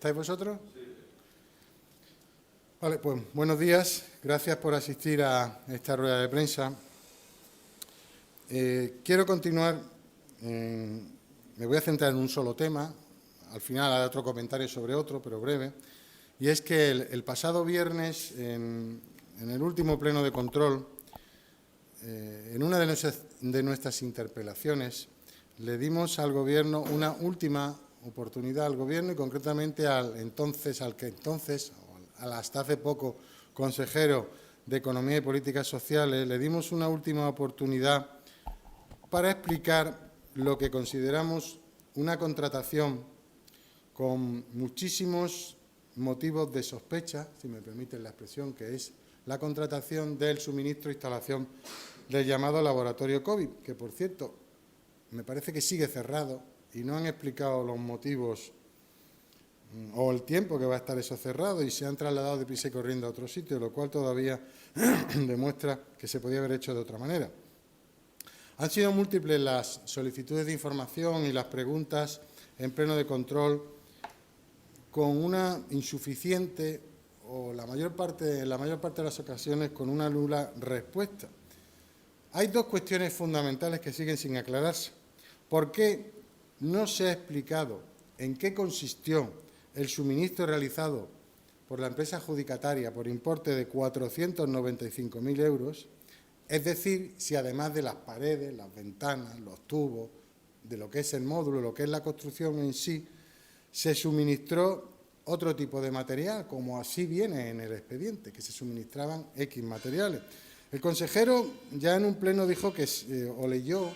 ¿Estáis vosotros? Vale, pues buenos días. Gracias por asistir a esta rueda de prensa. Quiero continuar, me voy a centrar en un solo tema. Al final haré otro comentario sobre otro, pero breve. Y es que el pasado viernes, en el último pleno de control, en una de nuestras interpelaciones, le dimos al Gobierno una última oportunidad al Gobierno y concretamente al hasta hace poco consejero de Economía y Políticas Sociales, le dimos una última oportunidad para explicar lo que consideramos una contratación con muchísimos motivos de sospecha, si me permiten la expresión, que es la contratación del suministro e instalación del llamado laboratorio COVID, que, por cierto, me parece que sigue cerrado y no han explicado los motivos o el tiempo que va a estar eso cerrado y se han trasladado deprisa y corriendo a otro sitio, lo cual todavía demuestra que se podía haber hecho de otra manera. Han sido múltiples las solicitudes de información y las preguntas en pleno de control con una insuficiente o en la mayor parte de las ocasiones con una nula respuesta. Hay dos cuestiones fundamentales que siguen sin aclararse. ¿Por qué no se ha explicado en qué consistió el suministro realizado por la empresa adjudicataria por importe de 495.000 euros? Es decir, si además de las paredes, las ventanas, los tubos, de lo que es el módulo, lo que es la construcción en sí, se suministró otro tipo de material, como así viene en el expediente, que se suministraban X materiales. El consejero ya en un pleno dijo que, o leyó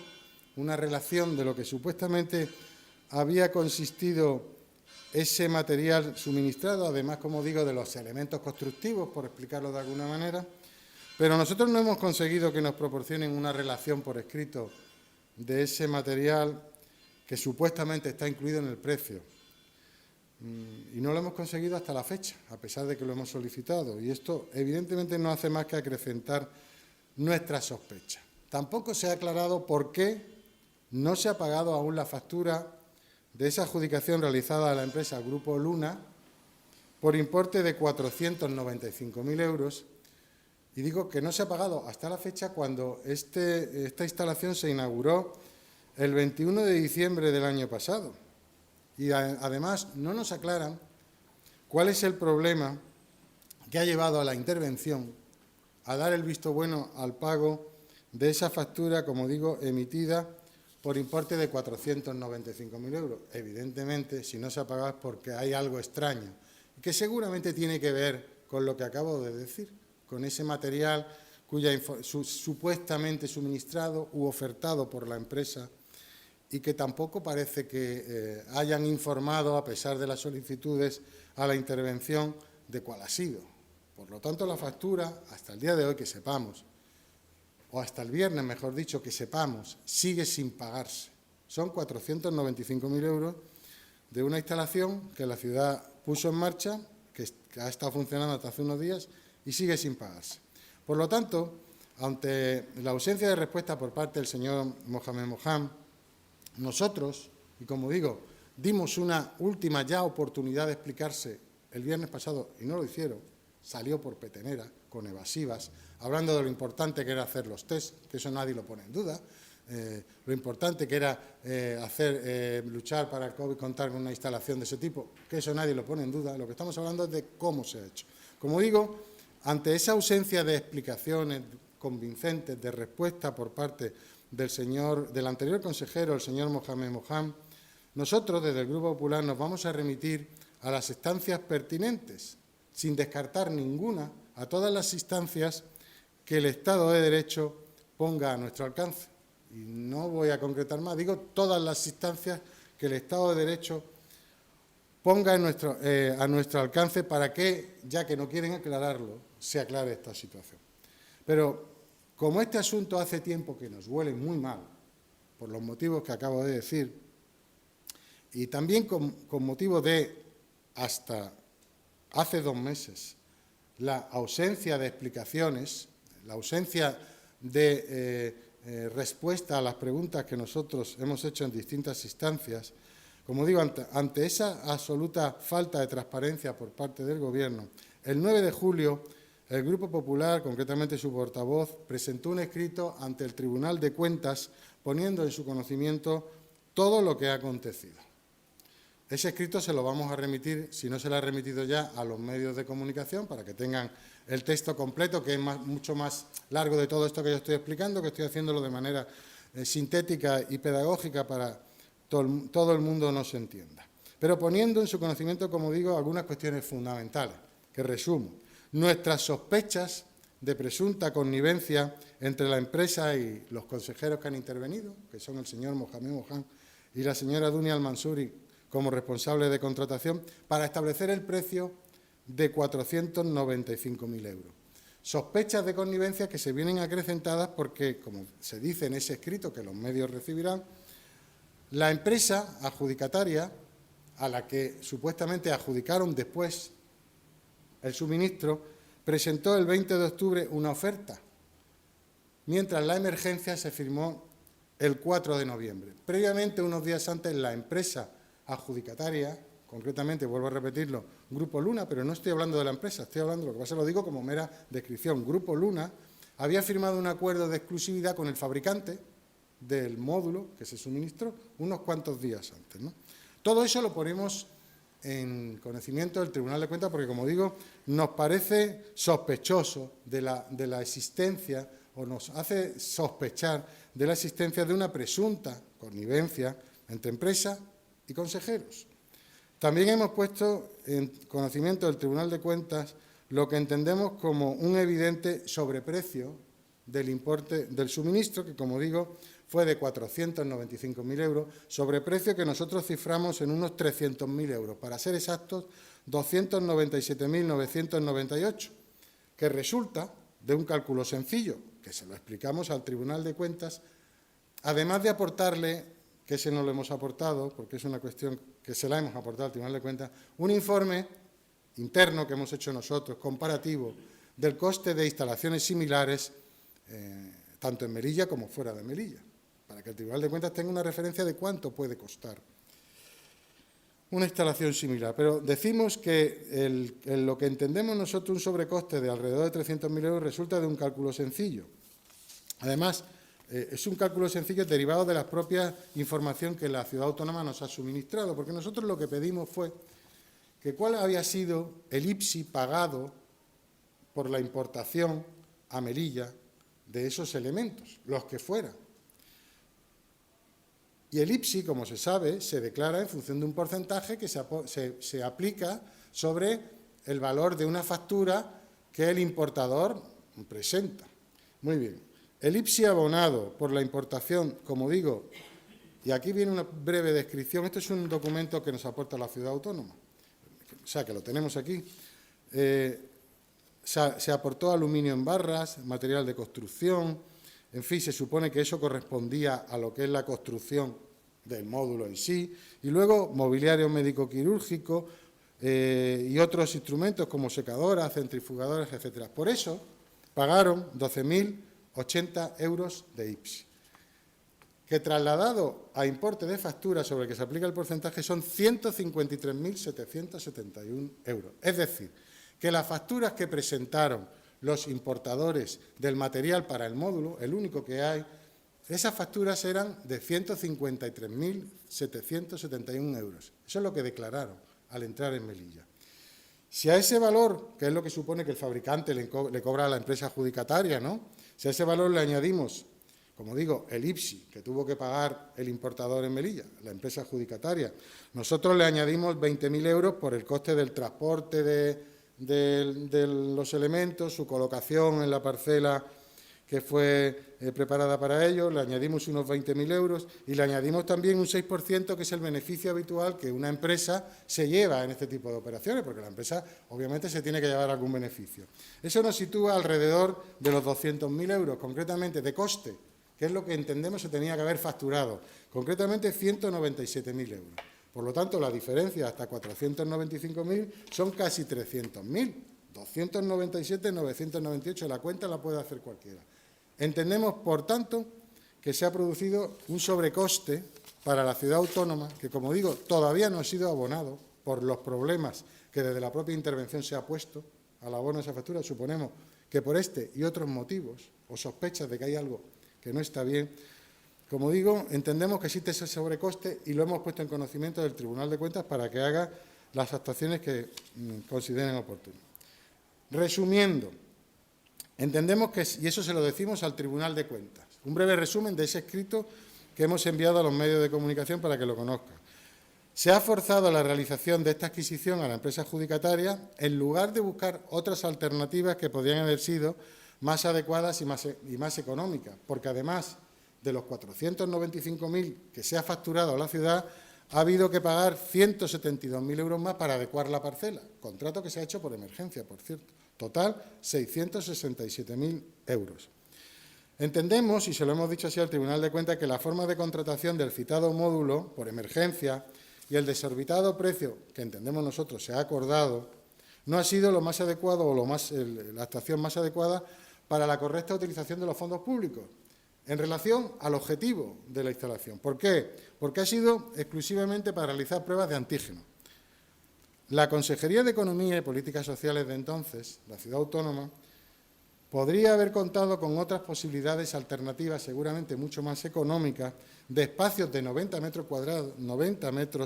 una relación de lo que supuestamente había consistido ese material suministrado, además, como digo, de los elementos constructivos, por explicarlo de alguna manera, pero nosotros no hemos conseguido que nos proporcionen una relación por escrito de ese material que supuestamente está incluido en el precio. Y no lo hemos conseguido hasta la fecha, a pesar de que lo hemos solicitado. Y esto, evidentemente, no hace más que acrecentar nuestra sospecha. Tampoco se ha aclarado por qué no se ha pagado aún la factura de esa adjudicación realizada a la empresa Grupo Luna por importe de 495.000 euros. Y digo que no se ha pagado hasta la fecha cuando esta instalación se inauguró el 21 de diciembre del año pasado. Y además no nos aclaran cuál es el problema que ha llevado a la intervención a dar el visto bueno al pago de esa factura, como digo, emitida por importe de 495.000 euros. Evidentemente, si no se ha pagado es porque hay algo extraño, que seguramente tiene que ver con lo que acabo de decir, con ese material supuestamente suministrado u ofertado por la empresa y que tampoco parece que hayan informado, a pesar de las solicitudes a la intervención, de cuál ha sido. Por lo tanto, la factura, hasta el día de hoy que sepamos, o hasta el viernes, mejor dicho, que sepamos, sigue sin pagarse. Son 495.000 euros de una instalación que la ciudad puso en marcha, que ha estado funcionando hasta hace unos días y sigue sin pagarse. Por lo tanto, ante la ausencia de respuesta por parte del señor Mohamed Moham, nosotros, y como digo, dimos una última ya oportunidad de explicarse el viernes pasado y no lo hicieron, salió por petenera, con evasivas, hablando de lo importante que era hacer los test, que eso nadie lo pone en duda, lo importante que era luchar para el COVID, contar con una instalación de ese tipo, que eso nadie lo pone en duda. Lo que estamos hablando es de cómo se ha hecho. Como digo, ante esa ausencia de explicaciones convincentes, de respuesta por parte del anterior consejero, el señor Mohamed Moham, nosotros, desde el Grupo Popular, nos vamos a remitir a las instancias pertinentes, sin descartar ninguna, a todas las instancias que el Estado de Derecho ponga a nuestro alcance. Y no voy a concretar más, digo todas las instancias que el Estado de Derecho ponga a nuestro alcance para que, ya que no quieren aclararlo, se aclare esta situación. Pero como este asunto hace tiempo que nos huele muy mal, por los motivos que acabo de decir, y también con motivo de hasta hace 2 meses, la ausencia de explicaciones, la ausencia de respuesta a las preguntas que nosotros hemos hecho en distintas instancias, Como digo, ante esa absoluta falta de transparencia por parte del Gobierno, el 9 de julio el Grupo Popular, concretamente su portavoz, presentó un escrito ante el Tribunal de Cuentas poniendo en su conocimiento todo lo que ha acontecido. Ese escrito se lo vamos a remitir, si no se lo ha remitido ya, a los medios de comunicación para que tengan el texto completo, que es mucho más largo de todo esto que yo estoy explicando, que estoy haciéndolo de manera sintética y pedagógica para todo el mundo nos entienda. Pero poniendo en su conocimiento, como digo, algunas cuestiones fundamentales, que resumo. Nuestras sospechas de presunta connivencia entre la empresa y los consejeros que han intervenido, que son el señor Mohamed Mohan y la señora Dunia Al-Mansuri, como responsable de contratación, para establecer el precio de 495.000 euros. Sospechas de connivencia que se vienen acrecentadas porque, como se dice en ese escrito que los medios recibirán, la empresa adjudicataria, a la que supuestamente adjudicaron después el suministro, presentó el 20 de octubre una oferta, mientras la emergencia se firmó el 4 de noviembre. Previamente, unos días antes, la empresa adjudicataria, concretamente, vuelvo a repetirlo, Grupo Luna, pero no estoy hablando de la empresa, estoy hablando, lo que pasa lo digo como mera descripción, Grupo Luna había firmado un acuerdo de exclusividad con el fabricante del módulo que se suministró unos cuantos días antes, ¿no? Todo eso lo ponemos en conocimiento del Tribunal de Cuentas porque, como digo, nos parece sospechoso de la existencia o nos hace sospechar de la existencia de una presunta connivencia entre empresa y consejeros. También hemos puesto en conocimiento del Tribunal de Cuentas lo que entendemos como un evidente sobreprecio del importe del suministro, que, como digo, fue de 495.000 euros, sobreprecio que nosotros ciframos en unos 300.000 euros, para ser exactos, 297.998, que resulta de un cálculo sencillo, que se lo explicamos al Tribunal de Cuentas, además de aportarle, que ese no lo hemos aportado, porque es una cuestión que se la hemos aportado al Tribunal de Cuentas, un informe interno que hemos hecho nosotros, comparativo, del coste de instalaciones similares, tanto en Melilla como fuera de Melilla, para que el Tribunal de Cuentas tenga una referencia de cuánto puede costar una instalación similar. Pero decimos que lo que entendemos nosotros un sobrecoste de alrededor de 300.000 euros resulta de un cálculo sencillo. Además, es un cálculo sencillo derivado de la propia información que la Ciudad Autónoma nos ha suministrado, porque nosotros lo que pedimos fue que cuál había sido el IPSI pagado por la importación a Melilla de esos elementos, los que fueran. Y el IPSI, como se sabe, se declara en función de un porcentaje que se aplica sobre el valor de una factura que el importador presenta. Muy bien. El IPSI abonado por la importación, como digo, y aquí viene una breve descripción, esto es un documento que nos aporta la Ciudad Autónoma, o sea, que lo tenemos aquí. Se aportó aluminio en barras, material de construcción, en fin, se supone que eso correspondía a lo que es la construcción del módulo en sí, y luego mobiliario médico-quirúrgico y otros instrumentos como secadoras, centrifugadoras, etcétera. Por eso pagaron 12.080 euros de IPSI, que trasladado a importe de factura sobre el que se aplica el porcentaje son 153.771 euros. Es decir, que las facturas que presentaron los importadores del material para el módulo, el único que hay, esas facturas eran de 153.771 euros. Eso es lo que declararon al entrar en Melilla. Si a ese valor, que es lo que supone que el fabricante le cobra a la empresa adjudicataria, ¿no? Si a ese valor le añadimos, como digo, el IPSI, que tuvo que pagar el importador en Melilla, la empresa adjudicataria, nosotros le añadimos 20.000 euros por el coste del transporte de los elementos, su colocación en la parcela que fue preparada para ello, le añadimos unos 20.000 euros y le añadimos también un 6%, que es el beneficio habitual que una empresa se lleva en este tipo de operaciones, porque la empresa obviamente se tiene que llevar algún beneficio. Eso nos sitúa alrededor de los 200.000 euros, concretamente de coste, que es lo que entendemos se tenía que haber facturado, concretamente 197.000 euros. Por lo tanto, la diferencia hasta 495.000 son casi 300.000. 297.998, la cuenta la puede hacer cualquiera. Entendemos, por tanto, que se ha producido un sobrecoste para la ciudad autónoma, que, como digo, todavía no ha sido abonado por los problemas que desde la propia intervención se ha puesto al abono de esa factura. Suponemos que por este y otros motivos, o sospechas de que hay algo que no está bien, como digo, entendemos que existe ese sobrecoste y lo hemos puesto en conocimiento del Tribunal de Cuentas para que haga las actuaciones que consideren oportunas. Resumiendo, entendemos que, y eso se lo decimos al Tribunal de Cuentas, un breve resumen de ese escrito que hemos enviado a los medios de comunicación para que lo conozcan. Se ha forzado la realización de esta adquisición a la empresa adjudicataria en lugar de buscar otras alternativas que podrían haber sido más adecuadas y más económicas, porque además de los 495.000 que se ha facturado a la ciudad, ha habido que pagar 172.000 euros más para adecuar la parcela, contrato que se ha hecho por emergencia, por cierto. Total, 667.000 euros. Entendemos, y se lo hemos dicho así al Tribunal de Cuentas, que la forma de contratación del citado módulo por emergencia y el desorbitado precio que entendemos nosotros se ha acordado no ha sido lo más adecuado o la actuación más adecuada para la correcta utilización de los fondos públicos en relación al objetivo de la instalación. ¿Por qué? Porque ha sido exclusivamente para realizar pruebas de antígeno. La Consejería de Economía y Políticas Sociales de entonces, la ciudad autónoma, podría haber contado con otras posibilidades alternativas, seguramente mucho más económicas, de espacios de 90 metros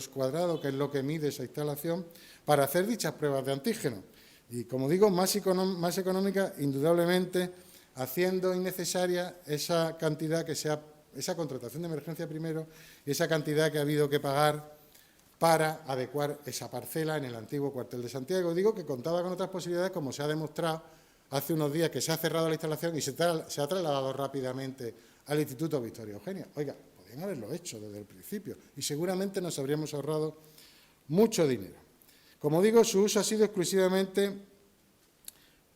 cuadrados, que es lo que mide esa instalación, para hacer dichas pruebas de antígeno. Y, como digo, más económica, indudablemente, haciendo innecesaria esa cantidad esa contratación de emergencia primero y esa cantidad que ha habido que pagar para adecuar esa parcela en el antiguo cuartel de Santiago. Digo que contaba con otras posibilidades, como se ha demostrado hace unos días que se ha cerrado la instalación y se ha trasladado rápidamente al Instituto Victoria Eugenia. Oiga, podrían haberlo hecho desde el principio y seguramente nos habríamos ahorrado mucho dinero. Como digo, su uso ha sido exclusivamente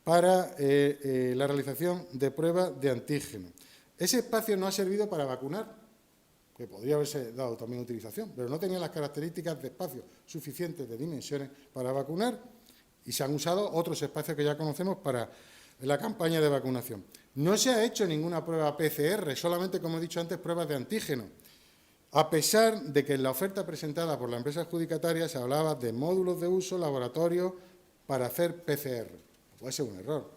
para la realización de pruebas de antígeno. Ese espacio no ha servido para vacunar, que podría haberse dado también utilización, pero no tenía las características de espacio suficientes de dimensiones para vacunar y se han usado otros espacios que ya conocemos para la campaña de vacunación. No se ha hecho ninguna prueba PCR, solamente, como he dicho antes, pruebas de antígeno, a pesar de que en la oferta presentada por la empresa adjudicataria se hablaba de módulos de uso, laboratorio para hacer PCR. Puede ser un error,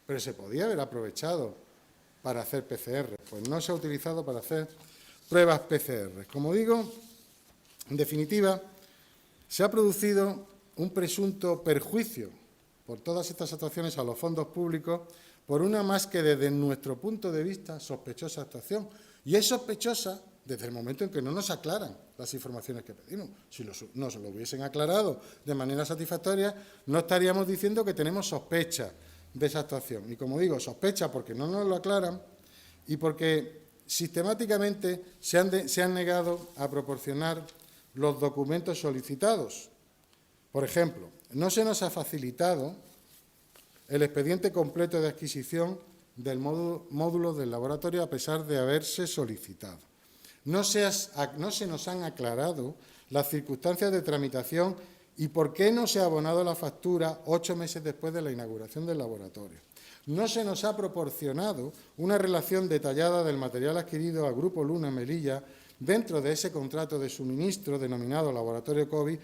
pero se podía haber aprovechado para hacer PCR, pues no se ha utilizado para hacer pruebas PCR. Como digo, en definitiva, se ha producido un presunto perjuicio por todas estas actuaciones a los fondos públicos por una más que desde nuestro punto de vista sospechosa actuación. Y es sospechosa desde el momento en que no nos aclaran las informaciones que pedimos. Si nos lo hubiesen aclarado de manera satisfactoria, no estaríamos diciendo que tenemos sospecha de esa actuación. Y, como digo, sospecha porque no nos lo aclaran y porque sistemáticamente se han negado a proporcionar los documentos solicitados. Por ejemplo, no se nos ha facilitado el expediente completo de adquisición del módulo del laboratorio a pesar de haberse solicitado. No se nos han aclarado las circunstancias de tramitación y por qué no se ha abonado la factura 8 meses después de la inauguración del laboratorio. No se nos ha proporcionado una relación detallada del material adquirido al Grupo Luna Melilla dentro de ese contrato de suministro denominado Laboratorio COVID,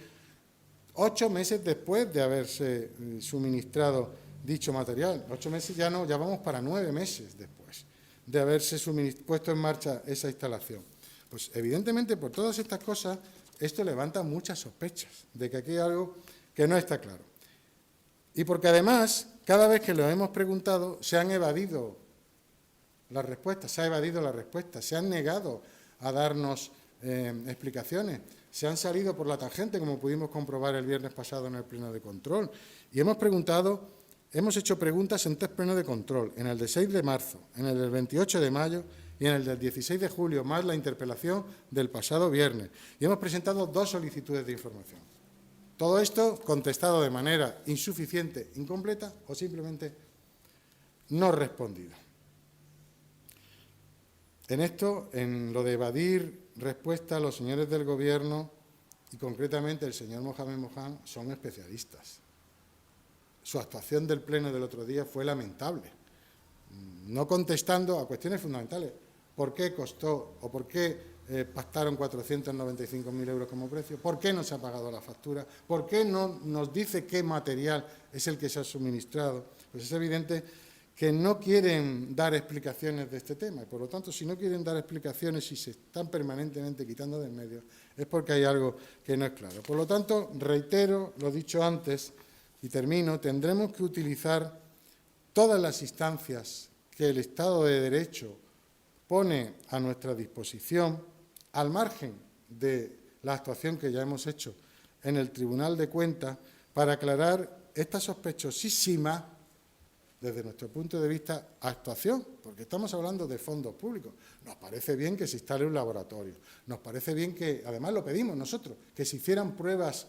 8 meses después de haberse suministrado dicho material. 8 meses ya vamos para 9 meses después de haberse puesto en marcha esa instalación. Pues evidentemente por todas estas cosas esto levanta muchas sospechas de que aquí hay algo que no está claro. Y porque además, cada vez que lo hemos preguntado, se han evadido las respuestas, se han negado a darnos explicaciones, se han salido por la tangente, como pudimos comprobar el viernes pasado en el pleno de control. Y hemos hecho preguntas en 3 plenos de control, en el de 6 de marzo, en el del 28 de mayo y en el del 16 de julio, más la interpelación del pasado viernes. Y hemos presentado 2 solicitudes de información. Todo esto contestado de manera insuficiente, incompleta o simplemente no respondido. En esto, en lo de evadir respuesta, los señores del Gobierno y concretamente el señor Mohamed Moham son especialistas. Su actuación del pleno del otro día fue lamentable, no contestando a cuestiones fundamentales. ¿Por qué costó o por qué pactaron 495.000 euros como precio? ¿Por qué no se ha pagado la factura? ¿Por qué no nos dice qué material es el que se ha suministrado? Pues es evidente que no quieren dar explicaciones de este tema. Y por lo tanto, si no quieren dar explicaciones y se están permanentemente quitando del medio, es porque hay algo que no es claro. Por lo tanto, reitero lo dicho antes y termino, tendremos que utilizar todas las instancias que el Estado de Derecho pone a nuestra disposición, al margen de la actuación que ya hemos hecho en el Tribunal de Cuentas, para aclarar esta sospechosísima, desde nuestro punto de vista, actuación, porque estamos hablando de fondos públicos. Nos parece bien que se instale un laboratorio, nos parece bien que, además lo pedimos nosotros, que se hicieran pruebas,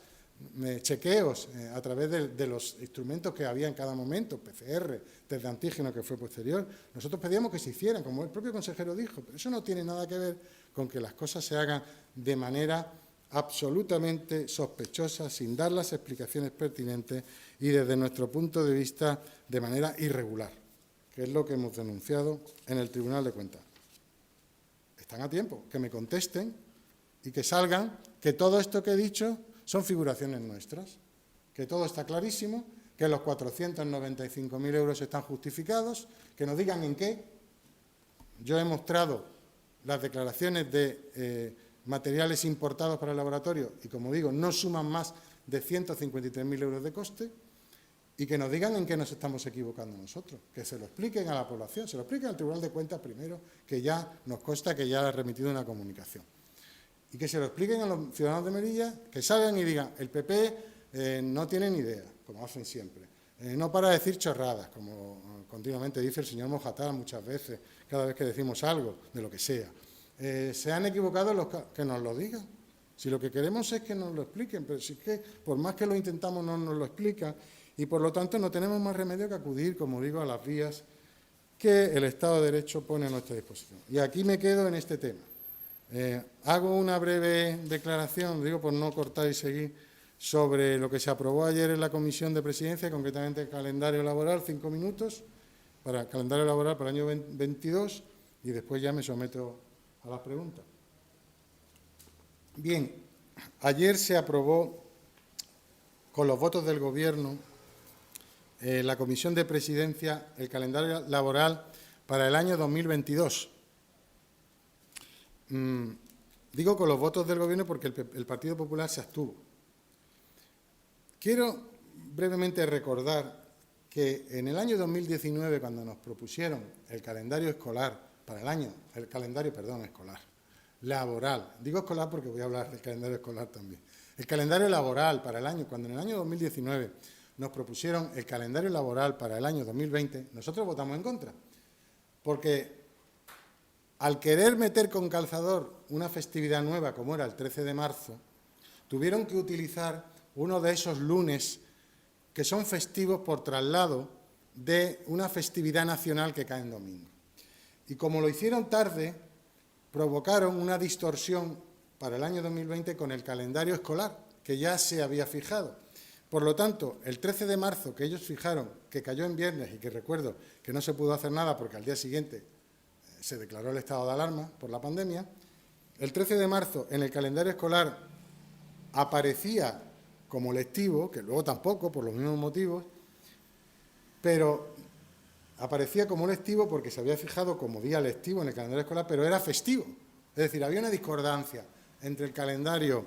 chequeos a través de los instrumentos que había en cada momento, PCR, test de antígeno que fue posterior. Nosotros pedíamos que se hicieran, como el propio consejero dijo, pero eso no tiene nada que ver con que las cosas se hagan de manera absolutamente sospechosa, sin dar las explicaciones pertinentes y desde nuestro punto de vista de manera irregular, que es lo que hemos denunciado en el Tribunal de Cuentas. Están a tiempo, que me contesten y que salgan, que todo esto que he dicho son figuraciones nuestras, que todo está clarísimo, que los 495.000 euros están justificados, que nos digan en qué. Yo he mostrado las declaraciones de materiales importados para el laboratorio y, como digo, no suman más de 153.000 euros de coste, y que nos digan en qué nos estamos equivocando nosotros, que se lo expliquen a la población, se lo expliquen al Tribunal de Cuentas primero, que ya nos consta que ya ha remitido una comunicación, y que se lo expliquen a los ciudadanos de Melilla, que salgan y digan, el PP no tiene ni idea, como hacen siempre, no para decir chorradas, como continuamente dice el señor Mojatar muchas veces, cada vez que decimos algo, de lo que sea. Se han equivocado, que nos lo digan. Si lo que queremos es que nos lo expliquen, pero si es que por más que lo intentamos no nos lo explican, y por lo tanto no tenemos más remedio que acudir, como digo, a las vías que el Estado de Derecho pone a nuestra disposición. Y aquí me quedo en este tema. Hago una breve declaración, digo por no cortar y seguir, sobre lo que se aprobó ayer en la Comisión de Presidencia, concretamente el calendario laboral, 5 minutos, para el calendario laboral para el año 22, y después ya me someto a las preguntas. Bien, ayer se aprobó, con los votos del Gobierno, la Comisión de Presidencia, el calendario laboral para el año 2022. Digo con los votos del Gobierno porque el Partido Popular se abstuvo. Quiero brevemente recordar que en el año 2019, cuando nos propusieron el calendario escolar para el calendario escolar, laboral, digo escolar porque voy a hablar del calendario escolar también, el calendario laboral para el año, cuando en el año 2019 nos propusieron el calendario laboral para el año 2020, nosotros votamos en contra, porque al querer meter con calzador una festividad nueva como era el 13 de marzo, tuvieron que utilizar uno de esos lunes que son festivos por traslado de una festividad nacional que cae en domingo. Y como lo hicieron tarde, provocaron una distorsión para el año 2020 con el calendario escolar, que ya se había fijado. Por lo tanto, el 13 de marzo, que ellos fijaron, que cayó en viernes y que recuerdo que no se pudo hacer nada porque al día siguiente se declaró el estado de alarma por la pandemia, el 13 de marzo en el calendario escolar aparecía como lectivo, que luego tampoco, por los mismos motivos, pero aparecía como lectivo porque se había fijado como día lectivo en el calendario escolar, pero era festivo. Es decir, había una discordancia entre el calendario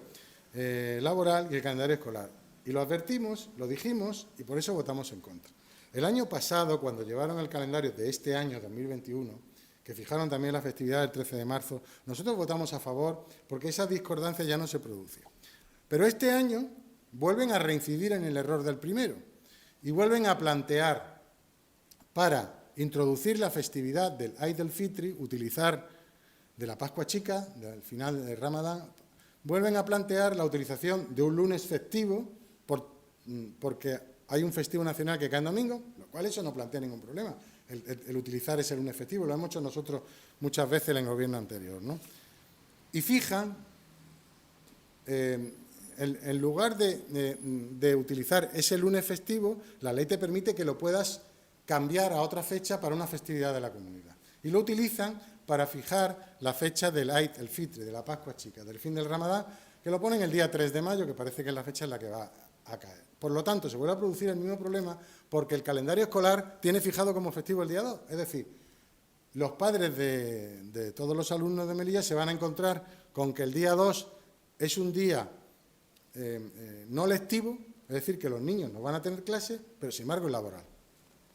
laboral y el calendario escolar. Y lo advertimos, lo dijimos y por eso votamos en contra. El año pasado, cuando llevaron el calendario de este año, 2021, que fijaron también la festividad del 13 de marzo, nosotros votamos a favor porque esa discordancia ya no se produjo. Pero este año vuelven a reincidir en el error del primero y vuelven a plantear, para introducir la festividad del Eid el-Fitri, utilizar de la Pascua Chica, del final del Ramadán, vuelven a plantear la utilización de un lunes festivo porque hay un festivo nacional que cae en domingo, lo cual eso no plantea ningún problema, el utilizar ese lunes festivo, lo hemos hecho nosotros muchas veces en el gobierno anterior, ¿no? Y fijan, en lugar de utilizar ese lunes festivo, la ley te permite que lo puedas cambiar a otra fecha para una festividad de la comunidad. Y lo utilizan para fijar la fecha del Eid el-Fitr, de la Pascua Chica, del fin del Ramadán, que lo ponen el día 3 de mayo, que parece que es la fecha en la que va a caer. Por lo tanto, se vuelve a producir el mismo problema porque el calendario escolar tiene fijado como festivo el día 2. Es decir, los padres de todos los alumnos de Melilla se van a encontrar con que el día 2 es un día no lectivo, es decir, que los niños no van a tener clase, pero sin embargo es laboral,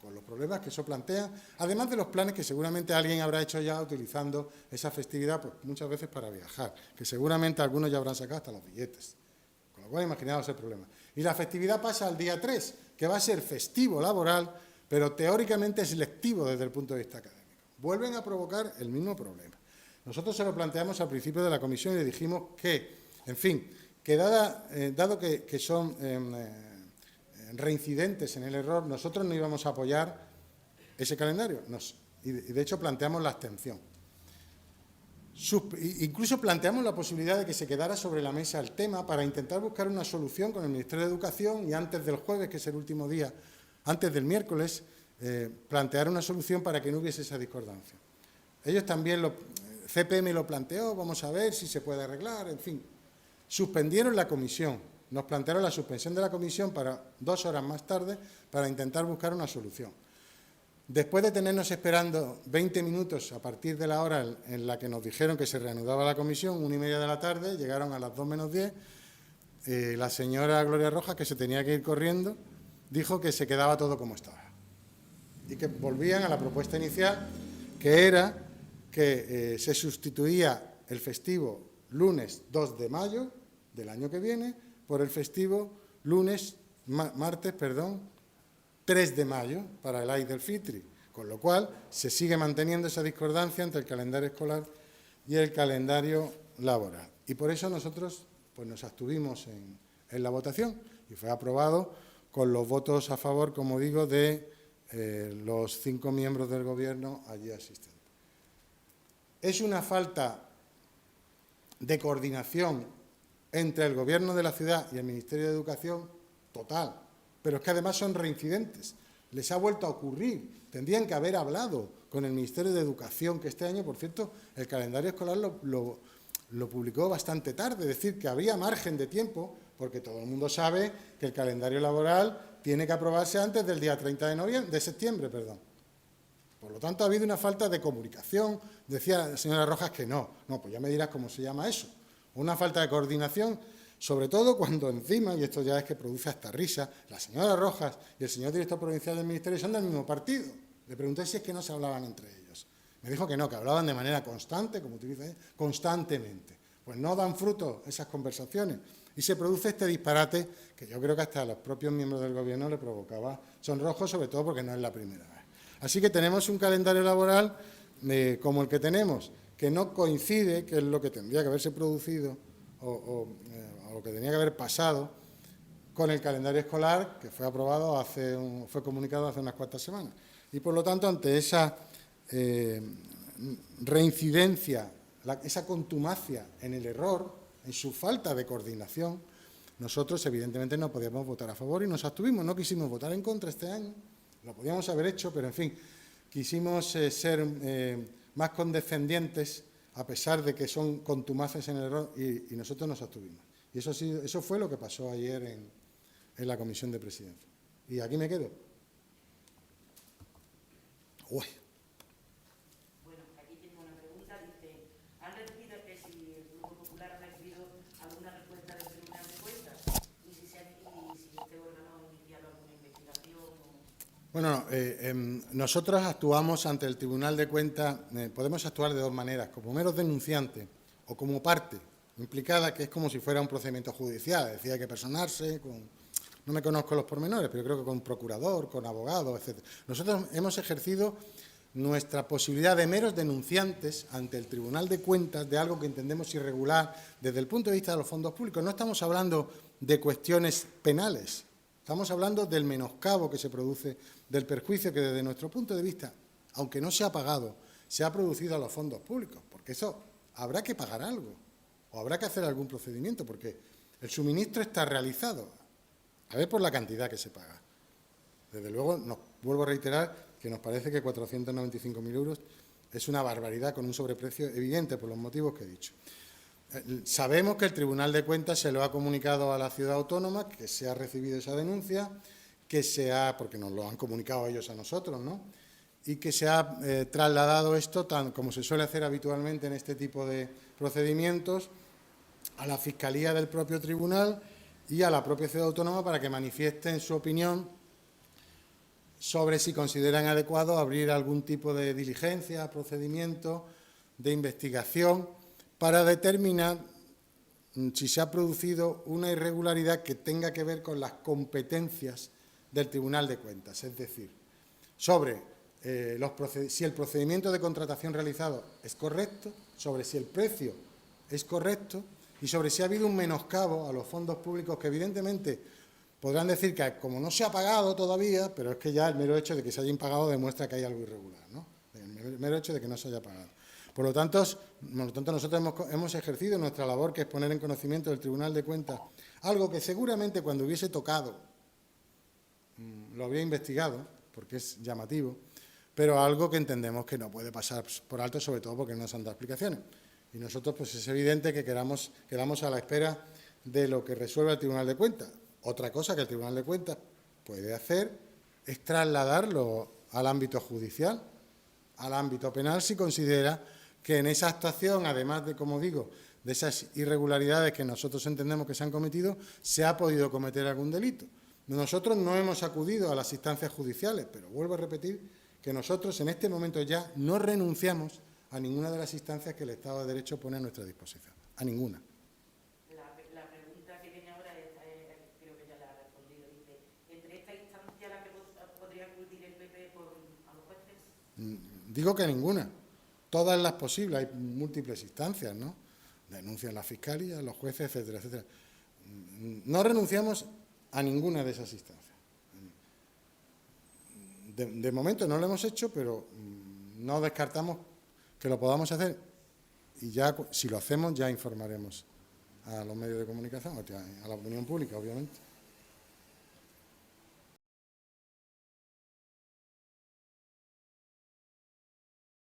con los problemas que eso plantea, además de los planes que seguramente alguien habrá hecho ya utilizando esa festividad, pues muchas veces para viajar, que seguramente algunos ya habrán sacado hasta los billetes, con lo cual imaginaos el problema. Y la festividad pasa al día 3, que va a ser festivo laboral, pero teóricamente es lectivo desde el punto de vista académico. Vuelven a provocar el mismo problema. Nosotros se lo planteamos al principio de la comisión y le dijimos que, en fin, que dado que son reincidentes en el error, nosotros no íbamos a apoyar ese calendario. Y de hecho planteamos la abstención. Incluso planteamos la posibilidad de que se quedara sobre la mesa el tema para intentar buscar una solución con el Ministerio de Educación y antes del jueves, que es el último día, antes del miércoles, plantear una solución para que no hubiese esa discordancia. Ellos también, CPM lo planteó, vamos a ver si se puede arreglar, en fin. Suspendieron la comisión, nos plantearon la suspensión de la comisión para 2 horas más tarde para intentar buscar una solución. Después de tenernos esperando 20 minutos a partir de la hora en la que nos dijeron que se reanudaba la comisión, 1:30 de la tarde, llegaron a las 2 menos 10, la señora Gloria Rojas, que se tenía que ir corriendo, dijo que se quedaba todo como estaba y que volvían a la propuesta inicial, que era que se sustituía el festivo lunes 2 de mayo del año que viene por el festivo martes 3 de mayo para el Eid el-Fitr, con lo cual se sigue manteniendo esa discordancia entre el calendario escolar y el calendario laboral. Y por eso nosotros pues, nos abstuvimos en la votación y fue aprobado con los votos a favor, como digo, de los 5 miembros del Gobierno allí asistentes. Es una falta de coordinación entre el Gobierno de la ciudad y el Ministerio de Educación total, pero es que además son reincidentes. Les ha vuelto a ocurrir. Tendrían que haber hablado con el Ministerio de Educación, que este año, por cierto, el calendario escolar lo publicó bastante tarde, es decir, que había margen de tiempo, porque todo el mundo sabe que el calendario laboral tiene que aprobarse antes del día 30 de septiembre. Por lo tanto, ha habido una falta de comunicación. Decía la señora Rojas que no, pues ya me dirás cómo se llama eso. Una falta de coordinación, sobre todo cuando encima, y esto ya es que produce hasta risa, la señora Rojas y el señor director provincial del Ministerio son del mismo partido. Le pregunté si es que no se hablaban entre ellos. Me dijo que no, que hablaban de manera constante, como utiliza ella, constantemente. Pues no dan fruto esas conversaciones. Y se produce este disparate que yo creo que hasta a los propios miembros del Gobierno le provocaba sonrojo, sobre todo porque no es la primera vez. Así que tenemos un calendario laboral como el que tenemos, que no coincide, que es lo que tendría que haberse producido o lo que tenía que haber pasado con el calendario escolar que fue aprobado fue comunicado hace unas cuantas semanas. Y por lo tanto, ante esa reincidencia, esa contumacia en el error, en su falta de coordinación, nosotros evidentemente no podíamos votar a favor y nos abstuvimos, no quisimos votar en contra este año, lo podíamos haber hecho, pero en fin, quisimos ser más condescendientes a pesar de que son contumaces en el error y nosotros nos abstuvimos. Y eso fue lo que pasó ayer en la Comisión de Presidencia. Y aquí me quedo. Uy. Bueno, aquí tengo una pregunta. Dice, ¿han recibido, si el Grupo Popular ha recibido alguna respuesta del Tribunal de Cuentas? Y si este órgano ha iniciado alguna investigación. Bueno, nosotros actuamos ante el Tribunal de Cuentas, podemos actuar de dos maneras, como meros denunciantes o como parte implicada, que es como si fuera un procedimiento judicial, es decir, hay que personarse, no me conozco los pormenores, pero creo que con procurador, con abogado, etc. Nosotros hemos ejercido nuestra posibilidad de meros denunciantes ante el Tribunal de Cuentas de algo que entendemos irregular desde el punto de vista de los fondos públicos. No estamos hablando de cuestiones penales, estamos hablando del menoscabo que se produce, del perjuicio que desde nuestro punto de vista, aunque no se ha pagado, se ha producido a los fondos públicos, porque eso habrá que pagar algo o habrá que hacer algún procedimiento, porque el suministro está realizado, a ver por la cantidad que se paga. Desde luego, vuelvo a reiterar que nos parece que 495.000 euros Es una barbaridad con un sobreprecio evidente por los motivos que he dicho. Sabemos que el Tribunal de Cuentas se lo ha comunicado a la ciudad autónoma, que se ha recibido esa denuncia, porque nos lo han comunicado ellos a nosotros, ¿no? Y que se ha trasladado esto, tan como se suele hacer habitualmente en este tipo de procedimientos, a la Fiscalía del propio tribunal y a la propia ciudad autónoma para que manifiesten su opinión sobre si consideran adecuado abrir algún tipo de diligencia, procedimiento de investigación para determinar si se ha producido una irregularidad que tenga que ver con las competencias del Tribunal de Cuentas, es decir, sobre si el procedimiento de contratación realizado es correcto, sobre si el precio es correcto y sobre si ha habido un menoscabo a los fondos públicos que evidentemente podrán decir que como no se ha pagado todavía, pero es que ya el mero hecho de que se haya impagado demuestra que hay algo irregular, ¿no? El mero hecho de que no se haya pagado. Por lo tanto, nosotros hemos ejercido nuestra labor, que es poner en conocimiento del Tribunal de Cuentas algo que seguramente cuando hubiese tocado lo habría investigado, porque es llamativo, pero algo que entendemos que no puede pasar por alto, sobre todo porque no nos han dado explicaciones. Y nosotros, pues es evidente que quedamos a la espera de lo que resuelva el Tribunal de Cuentas. Otra cosa que el Tribunal de Cuentas puede hacer es trasladarlo al ámbito judicial, al ámbito penal, si considera que en esa actuación, además de, como digo, de esas irregularidades que nosotros entendemos que se han cometido, se ha podido cometer algún delito. Nosotros no hemos acudido a las instancias judiciales, pero vuelvo a repetir que nosotros en este momento ya no renunciamos a ninguna de las instancias que el Estado de Derecho pone a nuestra disposición, a ninguna. La pregunta que viene ahora creo que ya la ha respondido. Dice, ¿entre esta instancia la que podría acudir el PP a los jueces? Digo que ninguna. Todas las posibles, hay múltiples instancias, ¿no? Denuncian la Fiscalía, los jueces, etcétera, etcétera. No renunciamos a ninguna de esas instancias. De momento no lo hemos hecho, pero no descartamos que lo podamos hacer y ya, si lo hacemos, ya informaremos a los medios de comunicación, a la opinión pública, obviamente.